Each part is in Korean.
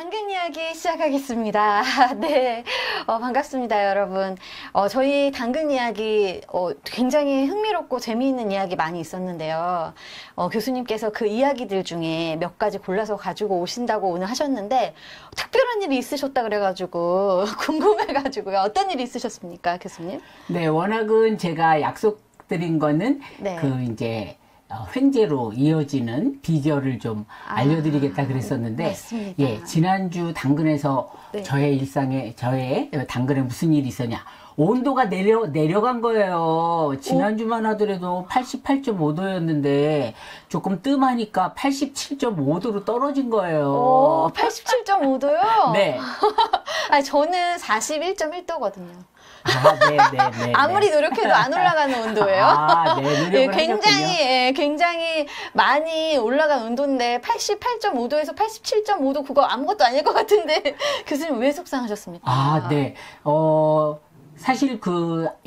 당근 이야기 시작하겠습니다. 네, 반갑습니다, 여러분. 저희 당근 이야기 굉장히 흥미롭고 재미있는 이야기 많이 있었는데요. 교수님께서 그 이야기들 중에 몇 가지 골라서 가지고 오신다고 오늘 하셨는데 특별한 일이 있으셨다 그래가지고 궁금해가지고요. 어떤 일이 있으셨습니까, 교수님? 네, 워낙은 제가 약속드린 거는 네. 이제 횡재로 이어지는 비결을 좀 알려드리겠다 그랬었는데, 맞습니다. 예, 지난주 당근에서 네. 저의 당근에 무슨 일이 있었냐. 온도가 내려간 거예요. 지난주만 하더라도 88.5도였는데 조금 뜸하니까 87.5도로 떨어진 거예요. 87.5도요? 네. 아니, 저는 41.1도거든요. 네. 아무리 노력해도 안 올라가는 온도예요. 네, 굉장히 많이 올라간 온도인데 88.5도에서 87.5도 그거 아무것도 아닐 것 같은데 교수님 왜 속상하셨습니까? 네. 사실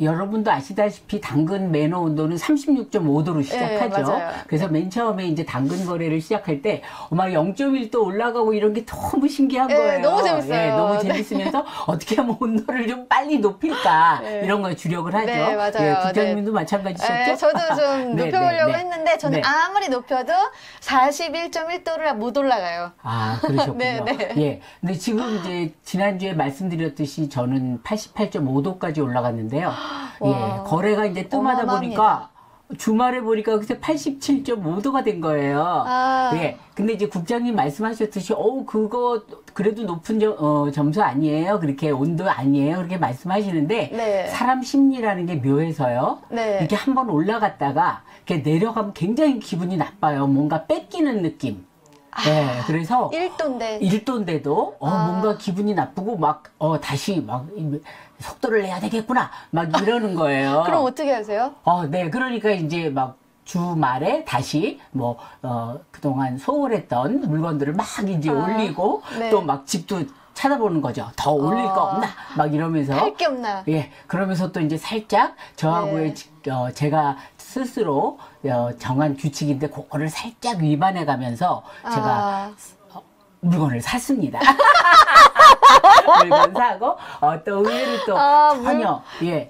여러분도 아시다시피 당근 매너 온도는 36.5도로 시작하죠. 네, 그래서 맨 처음에 이제 당근 거래를 시작할 때 막 0.1도 올라가고 이런 게 너무 신기한 거예요. 너무 재밌어요. 네, 너무 재밌으면서 어떻게 하면 온도를 좀 빨리 높일까 이런 거에 주력을 하죠. 네, 맞아요. 국장님도 마찬가지셨죠? 네, 저도 좀 높여보려고 했는데 저는 네. 아무리 높여도 41.1도를 못 올라가요. 그러셨군요. 네. 예. 근데 지금 이제 지난주에 말씀드렸듯이 저는 88.5도까지 올라갔는데요. 예. 거래가 이제 뜸하다 보니까 주말에 보니까 그때 87.5도가 된 거예요. 예. 근데 이제 국장님 말씀하셨듯이, 그거 그래도 높은 점수 아니에요? 그렇게 온도 아니에요? 그렇게 말씀하시는데, 네. 사람 심리라는 게 묘해서요. 네. 이렇게 한번 올라갔다가 이렇게 내려가면 굉장히 기분이 나빠요. 뭔가 뺏기는 느낌. 네, 그래서 1도인데도 뭔가 기분이 나쁘고 다시 속도를 내야 되겠구나 이러는 거예요. 그럼 어떻게 하세요? 네, 그러니까 이제 주말에 다시 그동안 소홀했던 물건들을 이제 올리고 네. 또 집도 찾아보는 거죠. 더 올릴 거 없나? 이러면서. 할 게 없나? 예. 그러면서 또 이제 살짝 저하고의 제가 스스로 정한 규칙인데 그거를 살짝 위반해 가면서 제가 물건을 샀습니다. 물건 사고 또 의외로 또 전혀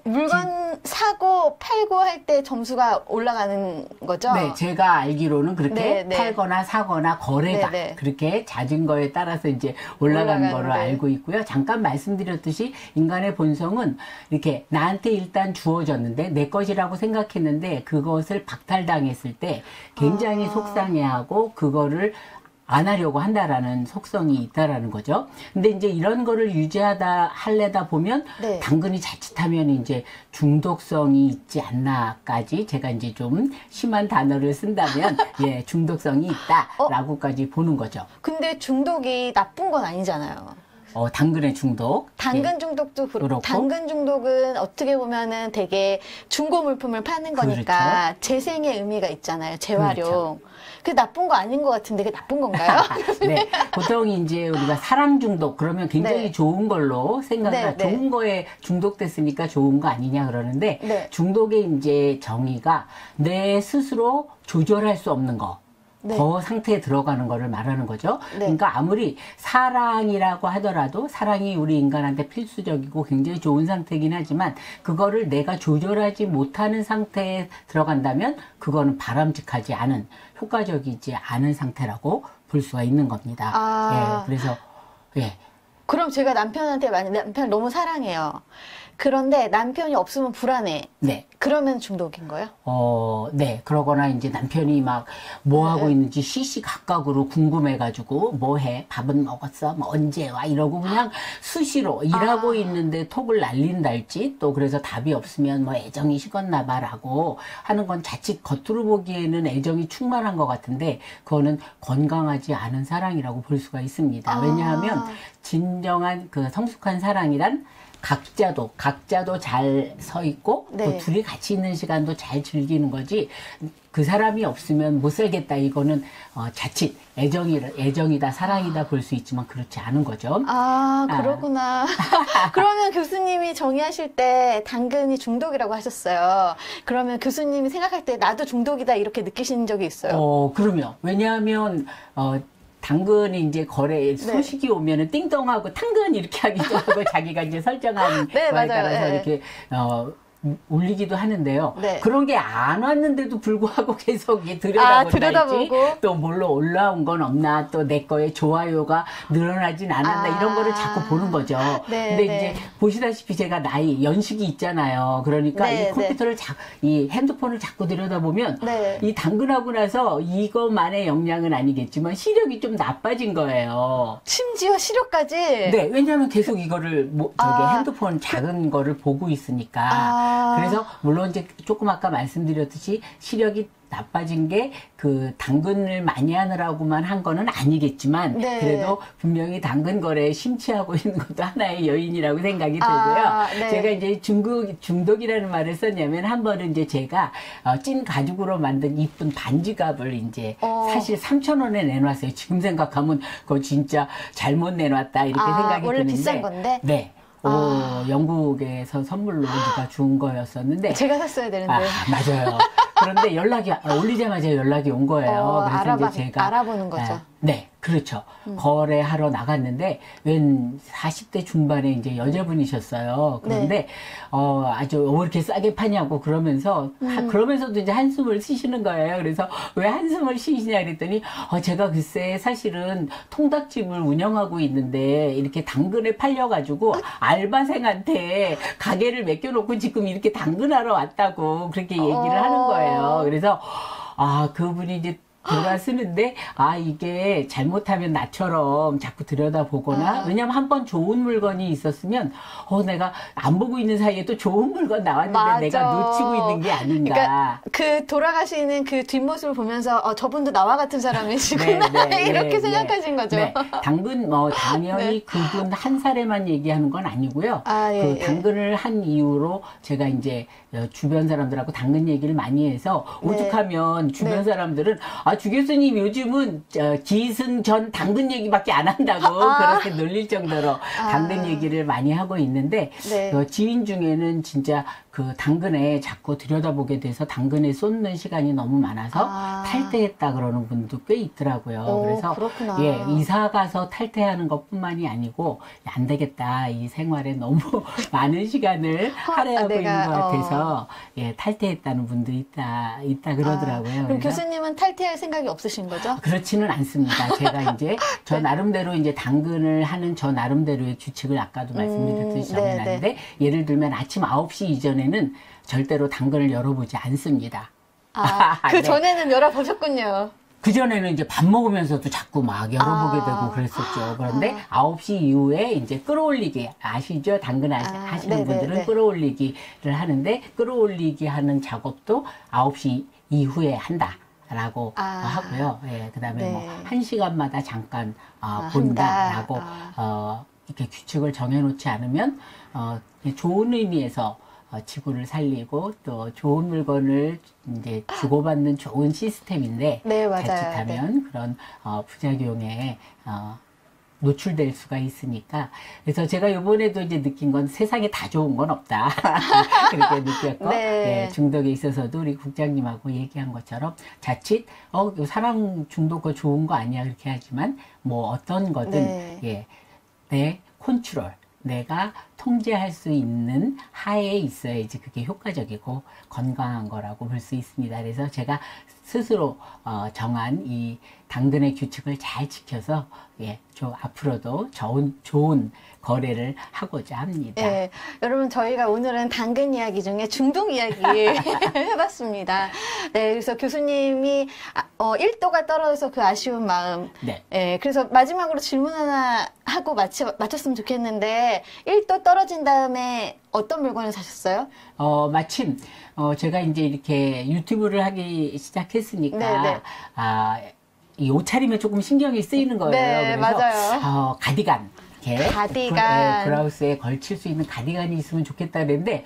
물건 사고 팔고 할 때 점수가 올라가는 거죠? 네, 제가 알기로는 그렇게 네. 팔거나 사거나 거래가 그렇게 잦은 거에 따라서 이제 올라가는 거를 알고 있고요. 잠깐 말씀드렸듯이 인간의 본성은 이렇게 나한테 일단 주어졌는데 내 것이라고 생각했는데 그것을 박탈당했을 때 굉장히 속상해하고 그거를 안 하려고 한다라는 속성이 있다라는 거죠. 근데 이제 이런 거를 하려다 보면 당근이 자칫하면 이제 중독성이 있지 않나까지 제가 이제 좀 심한 단어를 쓴다면 중독성이 있다라고까지 보는 거죠. 근데 중독이 나쁜 건 아니잖아요. 당근의 중독. 당근 중독도 그렇고. 당근 중독은 어떻게 보면은 되게 중고 물품을 파는 거니까 재생의 의미가 있잖아요. 재활용. 그렇죠. 그게 나쁜 거 아닌 것 같은데 그게 나쁜 건가요? 네. 보통 이제 우리가 사랑 중독 그러면 굉장히 좋은 걸로 좋은 거에 중독됐으니까 좋은 거 아니냐 그러는데 중독의 이제 정의가 내 스스로 조절할 수 없는 거. 그 상태에 들어가는 거를 말하는 거죠. 그러니까 아무리 사랑이라고 하더라도 사랑이 우리 인간한테 필수적이고 굉장히 좋은 상태이긴 하지만 그거를 내가 조절하지 못하는 상태에 들어간다면 그거는 바람직하지 않은 효과적이지 않은 상태라고 볼 수가 있는 겁니다. 그래서 그럼 제가 남편한테 만약 남편을 너무 사랑해요. 그런데 남편이 없으면 불안해. 그러면 중독인 거예요? 네. 그러거나 이제 남편이 뭐 하고 있는지 시시각각으로 궁금해가지고 뭐 해? 밥은 먹었어? 언제 와? 이러고 그냥 수시로 일하고 있는데 톡을 날린달지 또 그래서 답이 없으면 애정이 식었나 봐라고 하는 건 자칫 겉으로 보기에는 애정이 충만한 것 같은데 그거는 건강하지 않은 사랑이라고 볼 수가 있습니다. 왜냐하면 진정한 그 성숙한 사랑이란 각자도 잘 서 있고 또 둘이 같이 있는 시간도 잘 즐기는 거지 그 사람이 없으면 못 살겠다 이거는 자칫 애정이다 사랑이다 볼 수 있지만 그렇지 않은 거죠. 그렇구나. 그러면 교수님이 정의하실 때 당근이 중독이라고 하셨어요. 그러면 교수님이 생각할 때 나도 중독이다 이렇게 느끼신 적이 있어요? 그럼요. 왜냐하면 당근이 이제 거래 소식이 오면은 띵동하고 당근 이렇게 하기도 하고 자기가 이제 설정한 네, 거에 맞아요. 따라서 네. 이렇게 올리기도 하는데요. 네. 그런 게 안 왔는데도 불구하고 계속 들여다본다 들여다보고. 했지. 또 뭘로 올라온 건 없나, 또 내 거에 좋아요가 늘어나진 않았나 이런 거를 자꾸 보는 거죠. 네, 근데 네. 이제 보시다시피 제가 연식이 있잖아요. 그러니까 네, 이 컴퓨터를 이 핸드폰을 자꾸 들여다보면 네. 이 당근하고 나서 이것만의 영향은 아니겠지만 시력이 좀 나빠진 거예요. 심지어 시력까지. 네, 왜냐하면 계속 이거를 아, 핸드폰 작은 거를 보고 있으니까. 아. 그래서 물론 이제 조금 아까 말씀드렸듯이 시력이 나빠진 게 그 당근을 많이 하느라고만 한 거는 아니겠지만 네. 그래도 분명히 당근 거래에 심취하고 있는 것도 하나의 요인이라고 생각이 들고요. 아, 네. 제가 이제 중독이라는 말을 썼냐면 한 번은 이제 제가 찐 가죽으로 만든 이쁜 반지갑을 이제 사실 3,000원에 내놨어요. 지금 생각하면 그거 진짜 잘못 내놨다 이렇게 생각이 원래 드는데. 비싼 건데? 네. 영국에서 선물로 누가 준 거였었는데. 제가 샀어야 되는데. 맞아요. 그런데 올리자마자 연락이 온 거예요. 그래서 이제 제가 알아보는 거죠. 네, 그렇죠. 거래하러 나갔는데 웬 40대 중반에 이제 여자분이셨어요. 그런데 아주 왜 이렇게 싸게 파냐고 그러면서도 이제 한숨을 쉬시는 거예요. 그래서 왜 한숨을 쉬시냐 그랬더니 제가 글쎄 사실은 통닭집을 운영하고 있는데 이렇게 당근에 팔려가지고 알바생한테 가게를 맡겨놓고 지금 이렇게 당근하러 왔다고 그렇게 얘기를 하는 거예요. 그래서 그분이 이제 돌아서는데 이게 잘못하면 나처럼 자꾸 들여다보거나 왜냐면 한 번 좋은 물건이 있었으면 내가 안 보고 있는 사이에 또 좋은 물건 나왔는데 맞아. 내가 놓치고 있는 게 아닌가. 그러니까 그 돌아가시는 그 뒷모습을 보면서 저분도 나와 같은 사람이시구나 이렇게 생각하신 거죠. 네. 당근 당연히 그분 한 사례만 얘기하는 건 아니고요. 예, 당근을 한 이후로 제가 이제 주변 사람들하고 당근 얘기를 많이 해서 오죽하면 주변 사람들은 주 교수님 요즘은 기승전 당근 얘기밖에 안 한다고 그렇게 놀릴 정도로 당근 얘기를 많이 하고 있는데 지인 중에는 진짜 그 당근에 자꾸 들여다보게 돼서 당근에 쏟는 시간이 너무 많아서 탈퇴했다 그러는 분도 꽤 있더라고요. 그래서 그렇구나. 이사 가서 탈퇴하는 것뿐만이 아니고 안 되겠다. 이 생활에 너무 많은 시간을 할애하고 있는 것 같아서 탈퇴했다는 분도 있다 그러더라고요. 그럼 교수님은 탈퇴할 생각이 없으신 거죠? 그렇지는 않습니다. 제가 이제 저 나름대로 이제 당근을 하는 저 나름대로의 규칙을 아까도 말씀드렸듯이 정해놨는데 예를 들면 아침 9시 이전에는 절대로 당근을 열어보지 않습니다. 그 전에는 열어보셨군요. 그전에는 이제 밥 먹으면서도 자꾸 막 열어보게 되고 그랬었죠. 그런데 9시 이후에 이제 끌어올리기, 아시죠? 당근 하시는 분들은 끌어올리기를 하는데, 끌어올리기 하는 작업도 9시 이후에 한다. 라고 하고요. 그 다음에 뭐, 1시간마다 잠깐, 본다라고, 이렇게 규칙을 정해놓지 않으면, 좋은 의미에서 지구를 살리고 또 좋은 물건을 이제 주고받는 좋은 시스템인데 자칫하면 그런 부작용에 노출될 수가 있으니까 그래서 제가 이번에도 이제 느낀 건 세상에 다 좋은 건 없다 그렇게 느꼈고 중독에 있어서도 우리 국장님하고 얘기한 것처럼 자칫 사랑 중독 좋은 거 아니야 그렇게 하지만 뭐 어떤 거든 내 컨트롤 내가 통제할 수 있는 하에 있어야지 그게 효과적이고 건강한 거라고 볼 수 있습니다. 그래서 제가 스스로 정한 이 당근의 규칙을 잘 지켜서 앞으로도 좋은 거래를 하고자 합니다. 여러분 저희가 오늘은 당근 이야기 중에 중독 이야기 해봤습니다. 그래서 교수님이 1도가 떨어져서 그 아쉬운 마음. 그래서 마지막으로 질문 하나 하고 마쳤으면 좋겠는데 1도 떨어진 다음에 어떤 물건을 사셨어요? 마침 제가 이제 이렇게 유튜브를 하기 시작했으니까 이 옷차림에 조금 신경이 쓰이는 거예요. 그래서 맞아요. 가디건. 가디건. 브라우스에 걸칠 수 있는 가디건이 있으면 좋겠다 그랬는데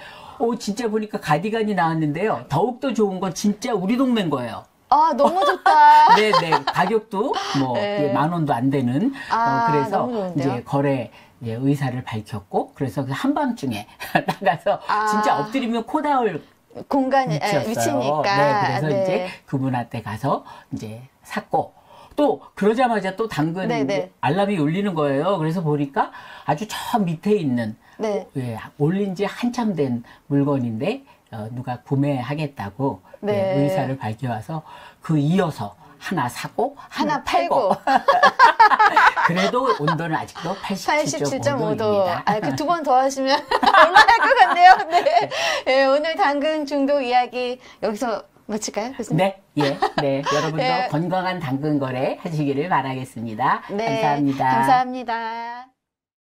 진짜 보니까 가디건이 나왔는데요. 더욱더 좋은 건 진짜 우리 동네인 거예요. 너무 좋다. 네네. 가격도 뭐 10,000원도 안 되는. 그래서 이제 거래 의사를 밝혔고 그래서 한밤중에 나가서 진짜 엎드리면 코 닿을 공간이 위치니까. 그래서 이제 그분한테 가서 이제 샀고 또 그러자마자 또 당근 네네. 알람이 울리는 거예요. 그래서 보니까 아주 저 밑에 있는 네. 예, 올린 지 한참 된 물건인데 누가 구매하겠다고 네. 예, 의사를 밝혀와서 그 이어서 하나 사고 하나 팔고. 그래도 온도는 아직도 87.5도입니다. 87.5도. 아, 그 두 번 더 하시면 얼마나 할 것 같네요. 네. 예, 오늘 당근 중독 이야기 여기서 마칠까요, 교수님? 네, 예, 네. 여러분도 예. 건강한 당근 거래 하시기를 바라겠습니다. 네. 감사합니다. 감사합니다.